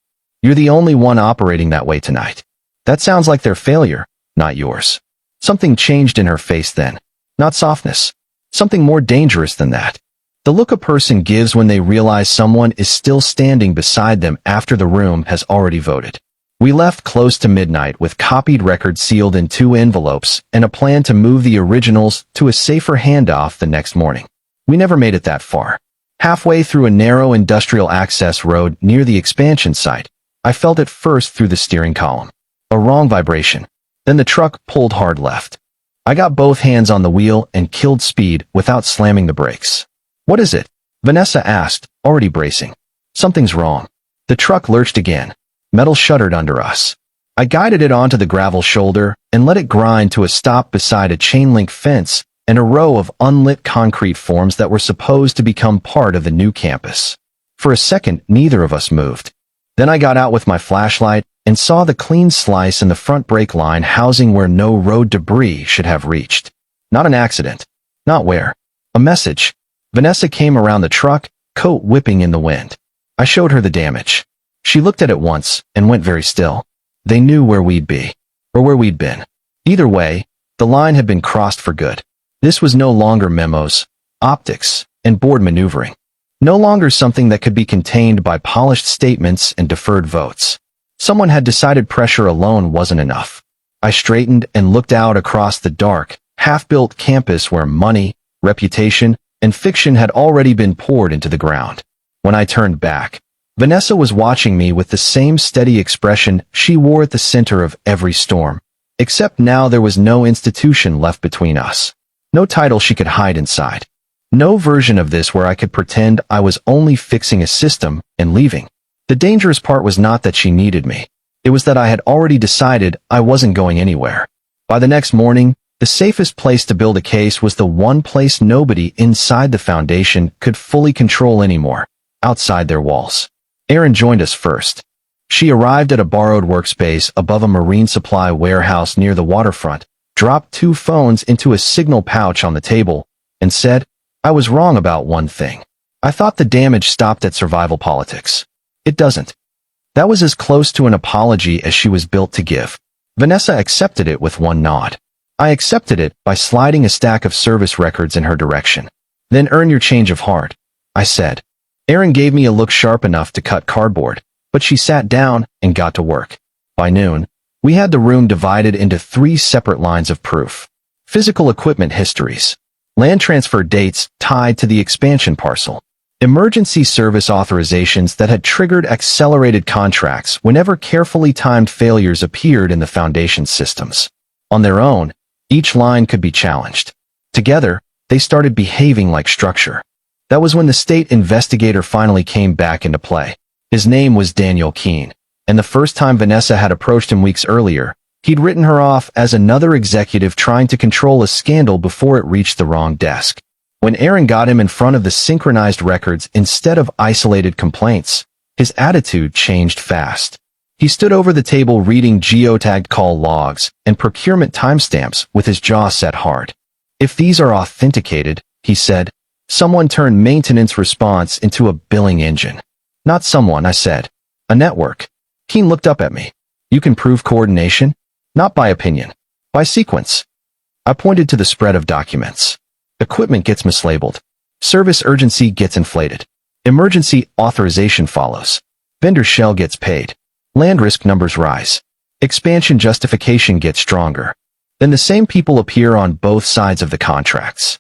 You're the only one operating that way tonight. That sounds like their failure, not yours. Something changed in her face then. Not softness. Something more dangerous than that. The look a person gives when they realize someone is still standing beside them after the room has already voted. We left close to midnight with copied records sealed in 2 envelopes and a plan to move the originals to a safer handoff the next morning. We never made it that far. Halfway through a narrow industrial access road near the expansion site, I felt it first through the steering column. A wrong vibration. Then the truck pulled hard left. I got both hands on the wheel and killed speed without slamming the brakes. "What is it?" Vanessa asked, already bracing. "Something's wrong." The truck lurched again. Metal shuddered under us. I guided it onto the gravel shoulder and let it grind to a stop beside a chain-link fence and a row of unlit concrete forms that were supposed to become part of the new campus. For a second, neither of us moved. Then I got out with my flashlight and saw the clean slice in the front brake line housing where no road debris should have reached. Not an accident. Not where. A message. Vanessa came around the truck, coat whipping in the wind. I showed her the damage. She looked at it once and went very still. They knew where we'd be. Or where we'd been. Either way, the line had been crossed for good. This was no longer memos, optics, and board maneuvering. No longer something that could be contained by polished statements and deferred votes. Someone had decided pressure alone wasn't enough. I straightened and looked out across the dark, half-built campus where money, reputation, and fiction had already been poured into the ground. When I turned back, Vanessa was watching me with the same steady expression she wore at the center of every storm. Except now there was no institution left between us. No title she could hide inside. No version of this where I could pretend I was only fixing a system and leaving. The dangerous part was not that she needed me. It was that I had already decided I wasn't going anywhere. By the next morning, the safest place to build a case was the one place nobody inside the foundation could fully control anymore, outside their walls. Erin joined us first. She arrived at a borrowed workspace above a marine supply warehouse near the waterfront, dropped 2 phones into a signal pouch on the table, and said, "I was wrong about one thing. I thought the damage stopped at survival politics. It doesn't." That was as close to an apology as she was built to give. Vanessa accepted it with one nod. I accepted it by sliding a stack of service records in her direction. "Then earn your change of heart," I said. Erin gave me a look sharp enough to cut cardboard, but she sat down and got to work. By noon, we had the room divided into 3 separate lines of proof. Physical equipment histories. Land transfer dates tied to the expansion parcel. Emergency service authorizations that had triggered accelerated contracts whenever carefully timed failures appeared in the foundation systems. On their own, each line could be challenged. Together, they started behaving like structure. That was when the state investigator finally came back into play. His name was Daniel Keene, and the first time Vanessa had approached him weeks earlier, he'd written her off as another executive trying to control a scandal before it reached the wrong desk. When Erin got him in front of the synchronized records instead of isolated complaints, his attitude changed fast. He stood over the table reading geotagged call logs and procurement timestamps with his jaw set hard. "If these are authenticated," he said, "someone turned maintenance response into a billing engine." "Not someone," I said. "A network." Keene looked up at me. "You can prove coordination?" "Not by opinion. By sequence." I pointed to the spread of documents. Equipment gets mislabeled. Service urgency gets inflated. Emergency authorization follows. Vendor shell gets paid. Land risk numbers rise. Expansion justification gets stronger. Then the same people appear on both sides of the contracts.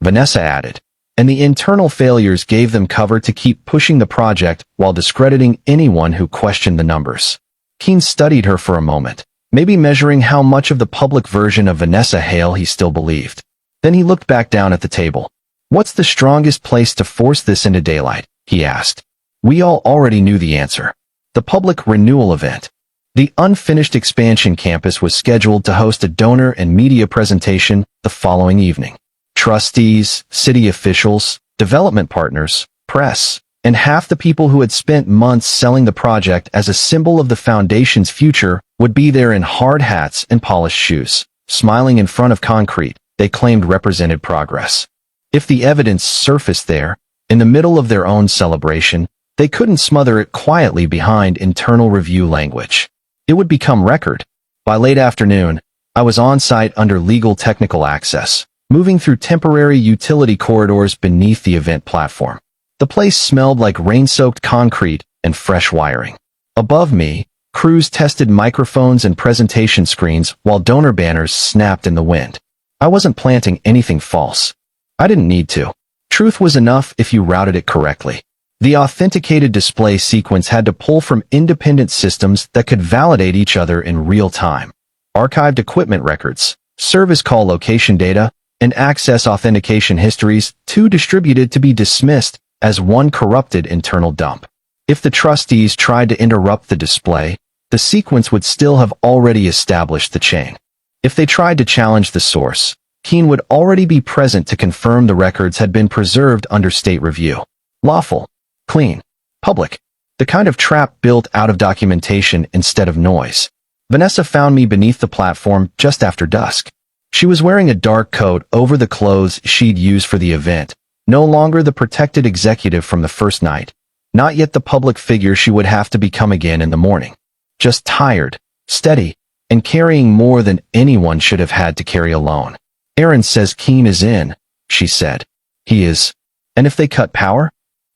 Vanessa added, and the internal failures gave them cover to keep pushing the project while discrediting anyone who questioned the numbers. Keene studied her for a moment, maybe measuring how much of the public version of Vanessa Hale he still believed. Then he looked back down at the table. "What's the strongest place to force this into daylight?" he asked. We all already knew the answer. The public renewal event. The unfinished expansion campus was scheduled to host a donor and media presentation the following evening. Trustees, city officials, development partners, press, and half the people who had spent months selling the project as a symbol of the foundation's future would be there in hard hats and polished shoes, smiling in front of concrete they claimed represented progress. If the evidence surfaced there, in the middle of their own celebration, they couldn't smother it quietly behind internal review language. It would become record. By late afternoon, I was on site under legal technical access, moving through temporary utility corridors beneath the event platform. The place smelled like rain-soaked concrete and fresh wiring. Above me, Crews tested microphones and presentation screens while donor banners snapped in the wind. I wasn't planting anything false. I didn't need to. Truth was enough if you routed it correctly. The authenticated display sequence had to pull from independent systems that could validate each other in real time. Archived equipment records, service call location data, and access authentication histories, too distributed to be dismissed as one corrupted internal dump. If the trustees tried to interrupt the display, the sequence would still have already established the chain. If they tried to challenge the source, Keene would already be present to confirm the records had been preserved under state review. Lawful, clean, public. The kind of trap built out of documentation instead of noise. Vanessa found me beneath the platform just after dusk. She was wearing a dark coat over the clothes she'd used for the event, no longer the protected executive from the first night, not yet the public figure she would have to become again in the morning. Just tired, steady, and carrying more than anyone should have had to carry alone. Aaron says Keene is in, she said. He is. And if they cut power?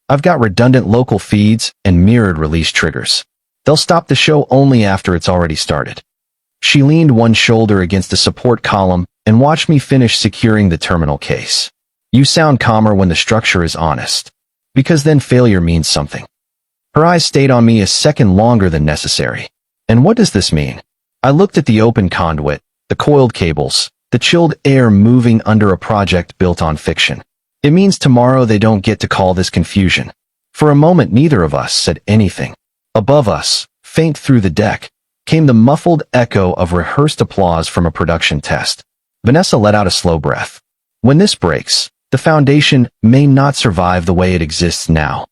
I've got redundant local feeds and mirrored release triggers. They'll stop the show only after it's already started. She leaned one shoulder against the support column and watched me finish securing the terminal case. You sound calmer when the structure is honest. Because then failure means something. Her eyes stayed on me a second longer than necessary. And what does this mean? I looked at the open conduit, the coiled cables, the chilled air moving under a project built on fiction. It means tomorrow they don't get to call this confusion. For a moment neither of us said anything. Above us, faint through the deck, came the muffled echo of rehearsed applause from a production test. Vanessa let out a slow breath. When this breaks, the foundation may not survive the way it exists now.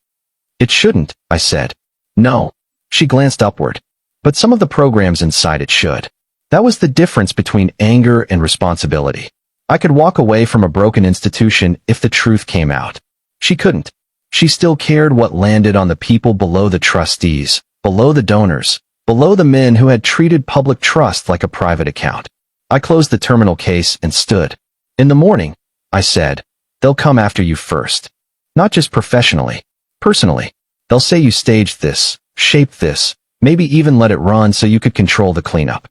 It shouldn't, I said. No. She glanced upward. But some of the programs inside it should. That was the difference between anger and responsibility. I could walk away from a broken institution if the truth came out. She couldn't. She still cared what landed on the people below the trustees, below the donors, below the men who had treated public trust like a private account. I closed the terminal case and stood. In the morning, I said, they'll come after you first. Not just professionally, personally. They'll say you staged this, shaped this, maybe even let it run so you could control the cleanup.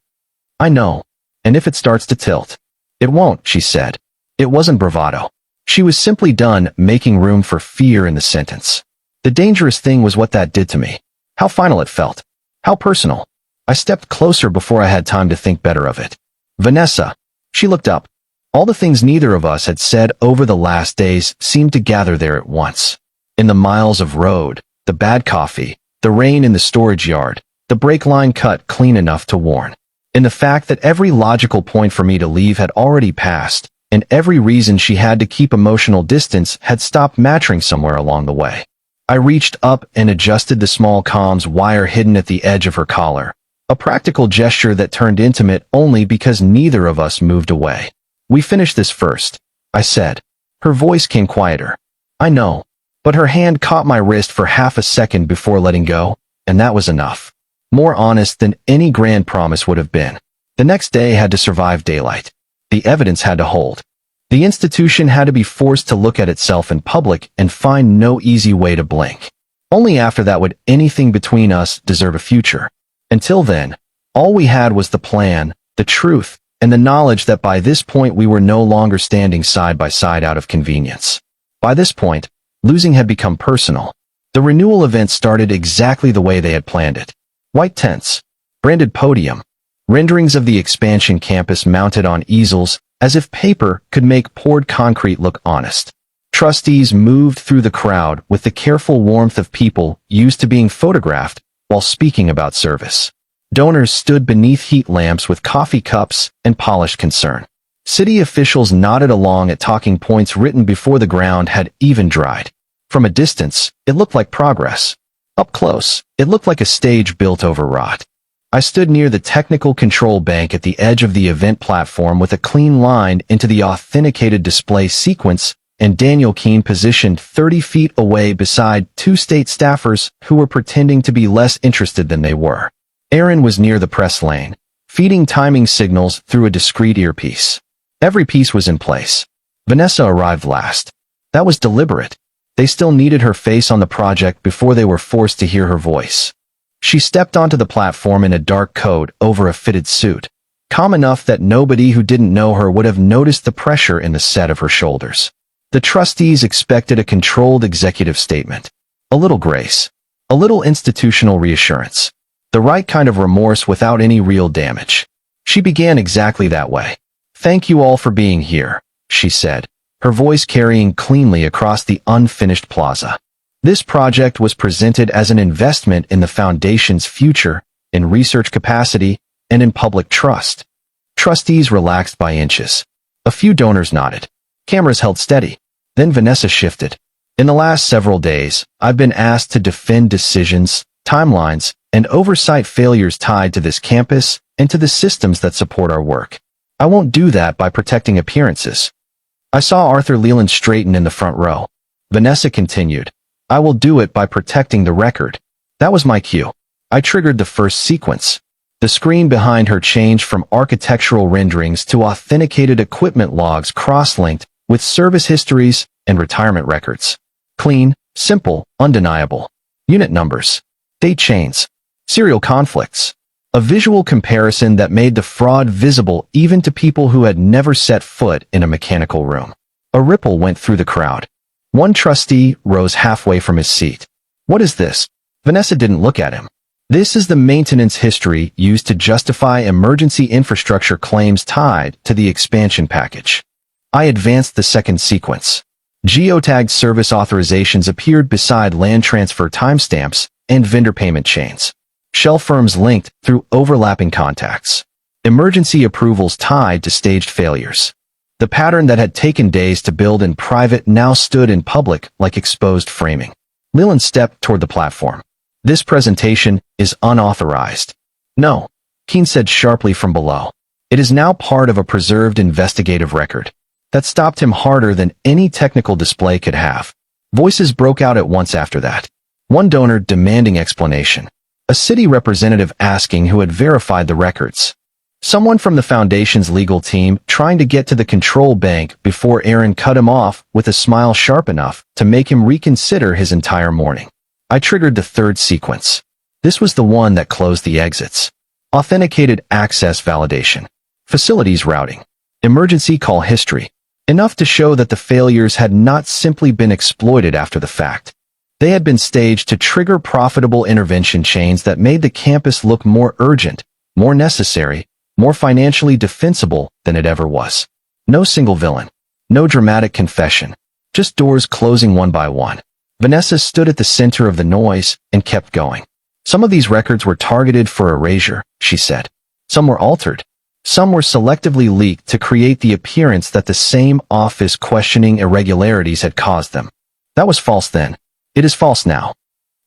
I know. And if it starts to tilt. It won't, she said. It wasn't bravado. She was simply done making room for fear in the sentence. The dangerous thing was what that did to me. How final it felt. How personal. I stepped closer before I had time to think better of it. Vanessa. She looked up. All the things neither of us had said over the last days seemed to gather there at once. In the miles of road, the bad coffee, the rain in the storage yard, the brake line cut clean enough to warn. In the fact that every logical point for me to leave had already passed, and every reason she had to keep emotional distance had stopped matching somewhere along the way. I reached up and adjusted the small comms wire hidden at the edge of her collar, a practical gesture that turned intimate only because neither of us moved away. We finished this first, I said. Her voice came quieter. I know, but her hand caught my wrist for half a second before letting go, and that was enough. More honest than any grand promise would have been. The next day had to survive daylight. The evidence had to hold. The institution had to be forced to look at itself in public and find no easy way to blink. Only after that would anything between us deserve a future. Until then, all we had was the plan, the truth, and the knowledge that by this point we were no longer standing side by side out of convenience. By this point, losing had become personal. The renewal event started exactly the way they had planned it. White tents, branded podium, renderings of the expansion campus mounted on easels as if paper could make poured concrete look honest. Trustees moved through the crowd with the careful warmth of people used to being photographed while speaking about service. Donors stood beneath heat lamps with coffee cups and polished concern. City officials nodded along at talking points written before the ground had even dried. From a distance, it looked like progress. Up close, it looked like a stage built over rot. I stood near the technical control bank at the edge of the event platform with a clean line into the authenticated display sequence, and Daniel Keene positioned 30 feet away beside two state staffers who were pretending to be less interested than they were. Aaron was near the press lane, feeding timing signals through a discreet earpiece. Every piece was in place. Vanessa arrived last. That was deliberate. They still needed her face on the project before they were forced to hear her voice. She stepped onto the platform in a dark coat over a fitted suit, calm enough that nobody who didn't know her would have noticed the pressure in the set of her shoulders. The trustees expected a controlled executive statement. A little grace. A little institutional reassurance. The right kind of remorse without any real damage. She began exactly that way. "Thank you all for being here," she said, her voice carrying cleanly across the unfinished plaza. This project was presented as an investment in the Foundation's future, in research capacity, and in public trust. Trustees relaxed by inches. A few donors nodded. Cameras held steady. Then Vanessa shifted. "In the last several days, I've been asked to defend decisions, timelines, and oversight failures tied to this campus and to the systems that support our work. I won't do that by protecting appearances." I saw Arthur Leland straighten in the front row. Vanessa continued, "I will do it by protecting the record." That was my cue. I triggered the first sequence. The screen behind her changed from architectural renderings to authenticated equipment logs cross-linked with service histories and retirement records. Clean, simple, undeniable. Unit numbers. Date chains. Serial conflicts. A visual comparison that made the fraud visible even to people who had never set foot in a mechanical room. A ripple went through the crowd. One trustee rose halfway from his seat. "What is this?" Vanessa didn't look at him. "This is the maintenance history used to justify emergency infrastructure claims tied to the expansion package." I advanced the second sequence. Geotagged service authorizations appeared beside land transfer timestamps and vendor payment chains. Shell firms linked through overlapping contacts. Emergency approvals tied to staged failures. The pattern that had taken days to build in private now stood in public like exposed framing. Leland stepped toward the platform. "This presentation is unauthorized." "No," Keene said sharply from below. "It is now part of a preserved investigative record." That stopped him harder than any technical display could have. Voices broke out at once after that. One donor demanding explanation. A city representative asking who had verified the records. Someone from the Foundation's legal team trying to get to the control bank before Aaron cut him off with a smile sharp enough to make him reconsider his entire morning. I triggered the third sequence. This was the one that closed the exits. Authenticated access validation. Facilities routing. Emergency call history. Enough to show that the failures had not simply been exploited after the fact. They had been staged to trigger profitable intervention chains that made the campus look more urgent, more necessary, more financially defensible than it ever was. No single villain. No dramatic confession. Just doors closing one by one. Vanessa stood at the center of the noise and kept going. "Some of these records were targeted for erasure," she said. "Some were altered. Some were selectively leaked to create the appearance that the same office questioning irregularities had caused them. That was false then. It is false now."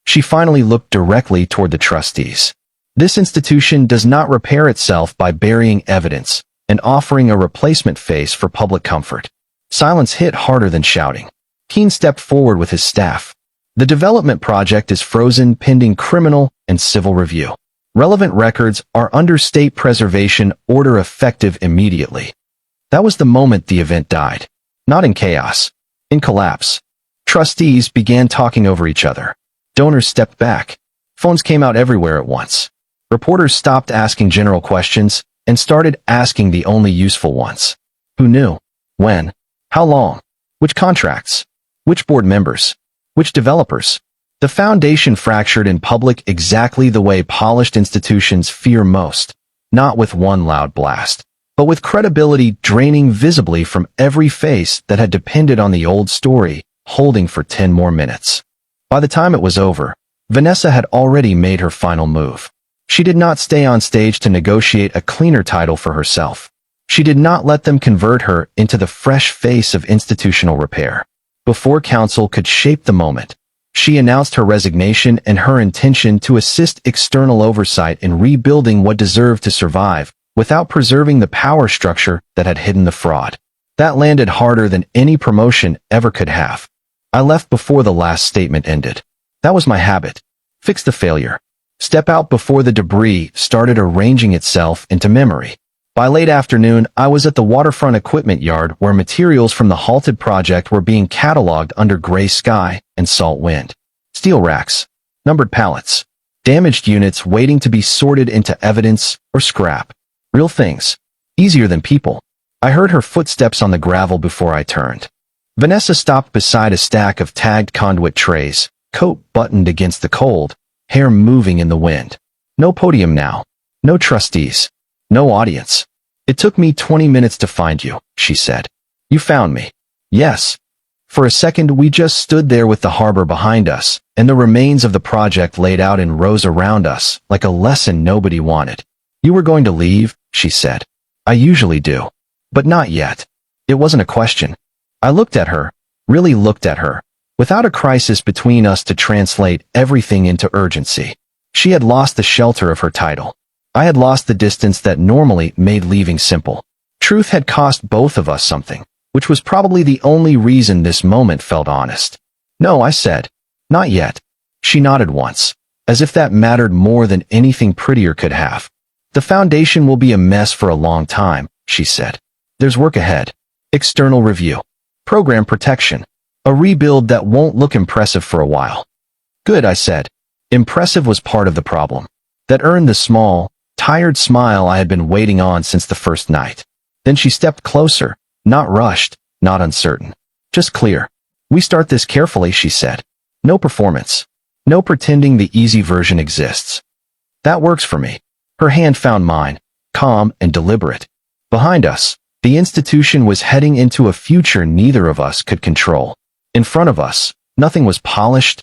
She finally looked directly toward the trustees. "This institution does not repair itself by burying evidence and offering a replacement face for public comfort." Silence hit harder than shouting. Keene stepped forward with his staff. "The development project is frozen pending criminal and civil review. Relevant records are under state preservation order effective immediately." That was the moment the event died. Not in chaos. In collapse. Trustees began talking over each other. Donors stepped back. Phones came out everywhere at once. Reporters stopped asking general questions and started asking the only useful ones. Who knew? When? How long? Which contracts? Which board members? Which developers? The Foundation fractured in public exactly the way polished institutions fear most, not with one loud blast, but with credibility draining visibly from every face that had depended on the old story, holding for 10 more minutes. By the time it was over, Vanessa had already made her final move. She did not stay on stage to negotiate a cleaner title for herself. She did not let them convert her into the fresh face of institutional repair. Before council could shape the moment, she announced her resignation and her intention to assist external oversight in rebuilding what deserved to survive, without preserving the power structure that had hidden the fraud. That landed harder than any promotion ever could have. I left before the last statement ended. That was my habit. Fix the failure. Step out before the debris started arranging itself into memory. By late afternoon, I was at the waterfront equipment yard where materials from the halted project were being cataloged under gray sky and salt wind. Steel racks. Numbered pallets. Damaged units waiting to be sorted into evidence or scrap. Real things. Easier than people. I heard her footsteps on the gravel before I turned. Vanessa stopped beside a stack of tagged conduit trays, coat buttoned against the cold, hair moving in the wind. No podium now. No trustees. No audience. It took me 20 minutes to find you, she said. You found me. Yes. For a second we just stood there with the harbor behind us, and the remains of the project laid out in rows around us, like a lesson nobody wanted. You were going to leave, she said. I usually do. But not yet. It wasn't a question. I looked at her, really looked at her, without a crisis between us to translate everything into urgency. She had lost the shelter of her title. I had lost the distance that normally made leaving simple. Truth had cost both of us something, which was probably the only reason this moment felt honest. No, I said. Not yet. She nodded once, as if that mattered more than anything prettier could have. The foundation will be a mess for a long time, she said. There's work ahead. External review. Program protection. A rebuild that won't look impressive for a while. Good, I said. Impressive was part of the problem. That earned the small, tired smile I had been waiting on since the first night. Then she stepped closer, not rushed, not uncertain. Just clear. We start this carefully, she said. No performance. No pretending the easy version exists. That works for me. Her hand found mine, calm and deliberate. Behind us, the institution was heading into a future neither of us could control. In front of us, nothing was polished,